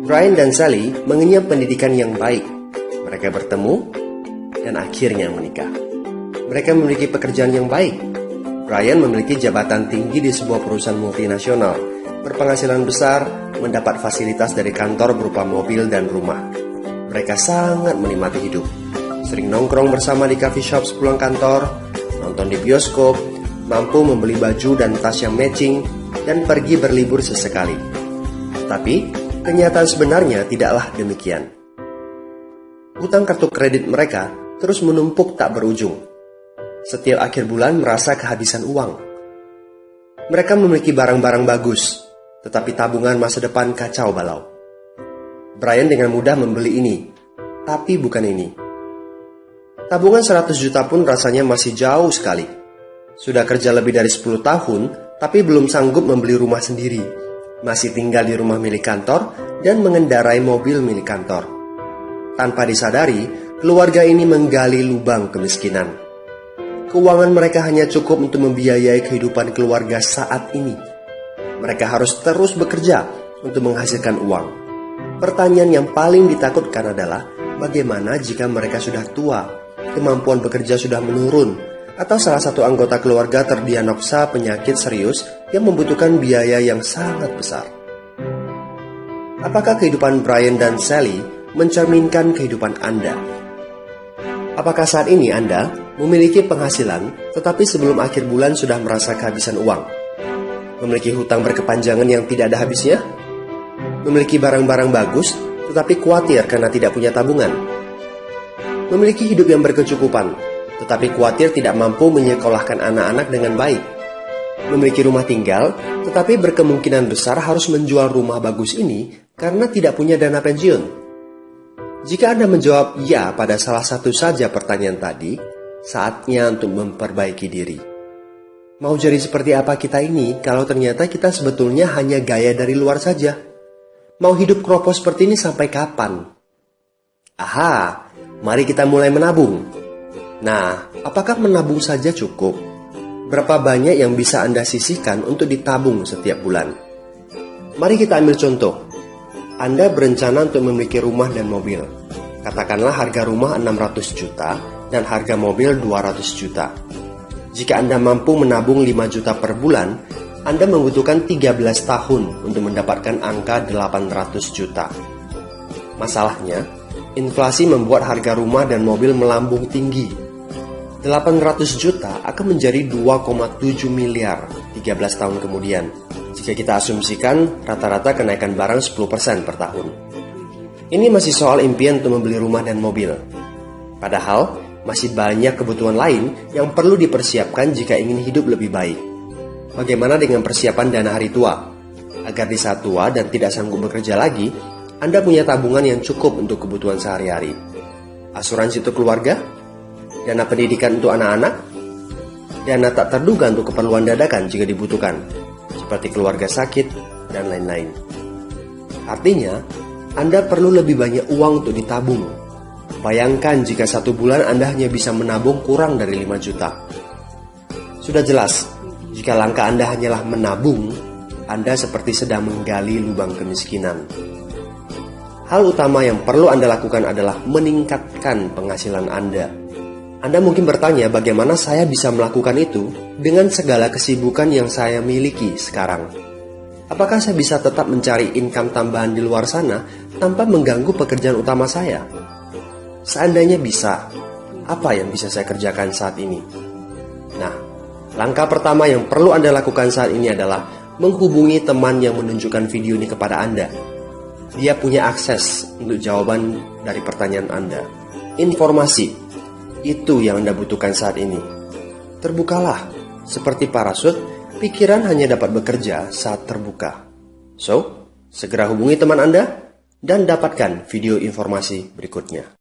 Brian dan Sally mengenyam pendidikan yang baik. Mereka bertemu dan akhirnya menikah. Mereka memiliki pekerjaan yang baik. Brian memiliki jabatan tinggi di sebuah perusahaan multinasional, berpenghasilan besar, mendapat fasilitas dari kantor berupa mobil dan rumah. Mereka sangat menikmati hidup. Sering nongkrong bersama di coffee shop sepulang kantor, nonton di bioskop, mampu membeli baju dan tas yang matching, dan pergi berlibur sesekali. Tapi, kenyataan sebenarnya tidaklah demikian. Hutang kartu kredit mereka terus menumpuk tak berujung. Setiap akhir bulan merasa kehabisan uang. Mereka memiliki barang-barang bagus, tetapi tabungan masa depan kacau balau. Brian dengan mudah membeli ini, tapi bukan ini. Tabungan 100 juta pun rasanya masih jauh sekali. Sudah kerja lebih dari 10 tahun, tapi belum sanggup membeli rumah sendiri. Masih tinggal di rumah milik kantor dan mengendarai mobil milik kantor. Tanpa disadari, keluarga ini menggali lubang kemiskinan. Keuangan mereka hanya cukup untuk membiayai kehidupan keluarga saat ini. Mereka harus terus bekerja untuk menghasilkan uang. Pertanyaan yang paling ditakutkan adalah bagaimana jika mereka sudah tua, kemampuan bekerja sudah menurun, atau salah satu anggota keluarga terdiagnosa penyakit serius yang membutuhkan biaya yang sangat besar. Apakah kehidupan Brian dan Sally mencerminkan kehidupan Anda? Apakah saat ini Anda memiliki penghasilan tetapi sebelum akhir bulan sudah merasa kehabisan uang? Memiliki hutang berkepanjangan yang tidak ada habisnya? Memiliki barang-barang bagus tetapi khawatir karena tidak punya tabungan? Memiliki hidup yang berkecukupan tetapi khawatir tidak mampu menyekolahkan anak-anak dengan baik? Memiliki rumah tinggal tetapi berkemungkinan besar harus menjual rumah bagus ini karena tidak punya dana pensiun? Jika Anda menjawab ya pada salah satu saja pertanyaan tadi, saatnya untuk memperbaiki diri. Mau jadi seperti apa kita ini kalau ternyata kita sebetulnya hanya gaya dari luar saja? Mau hidup kropos seperti ini sampai kapan? Aha, mari kita mulai menabung. Nah, apakah menabung saja cukup? Berapa banyak yang bisa Anda sisihkan untuk ditabung setiap bulan? Mari kita ambil contoh. Anda berencana untuk memiliki rumah dan mobil. Katakanlah harga rumah 600 juta dan harga mobil 200 juta. Jika Anda mampu menabung 5 juta per bulan, Anda membutuhkan 13 tahun untuk mendapatkan angka 800 juta. Masalahnya, inflasi membuat harga rumah dan mobil melambung tinggi. 800 juta akan menjadi 2,7 miliar 13 tahun kemudian. Jika kita asumsikan rata-rata kenaikan barang 10% per tahun. Ini masih soal impian untuk membeli rumah dan mobil. Padahal, masih banyak kebutuhan lain yang perlu dipersiapkan jika ingin hidup lebih baik. Bagaimana dengan persiapan dana hari tua? Agar di saat tua dan tidak sanggup bekerja lagi, Anda punya tabungan yang cukup untuk kebutuhan sehari-hari. Asuransi untuk keluarga? Dana pendidikan untuk anak-anak? Dana tak terduga untuk keperluan dadakan jika dibutuhkan, seperti keluarga sakit, dan lain-lain. Artinya, Anda perlu lebih banyak uang untuk ditabung. Bayangkan jika satu bulan Anda hanya bisa menabung kurang dari 5 juta. Sudah jelas, jika langkah Anda hanyalah menabung, Anda seperti sedang menggali lubang kemiskinan. Hal utama yang perlu Anda lakukan adalah meningkatkan penghasilan Anda. Anda mungkin bertanya bagaimana saya bisa melakukan itu dengan segala kesibukan yang saya miliki sekarang. Apakah saya bisa tetap mencari income tambahan di luar sana tanpa mengganggu pekerjaan utama saya? Seandainya bisa, apa yang bisa saya kerjakan saat ini? Nah, langkah pertama yang perlu Anda lakukan saat ini adalah menghubungi teman yang menunjukkan video ini kepada Anda. Dia punya akses untuk jawaban dari pertanyaan Anda. Informasi, itu yang Anda butuhkan saat ini. Terbukalah, seperti parasut, pikiran hanya dapat bekerja saat terbuka. So, segera hubungi teman Anda dan dapatkan video informasi berikutnya.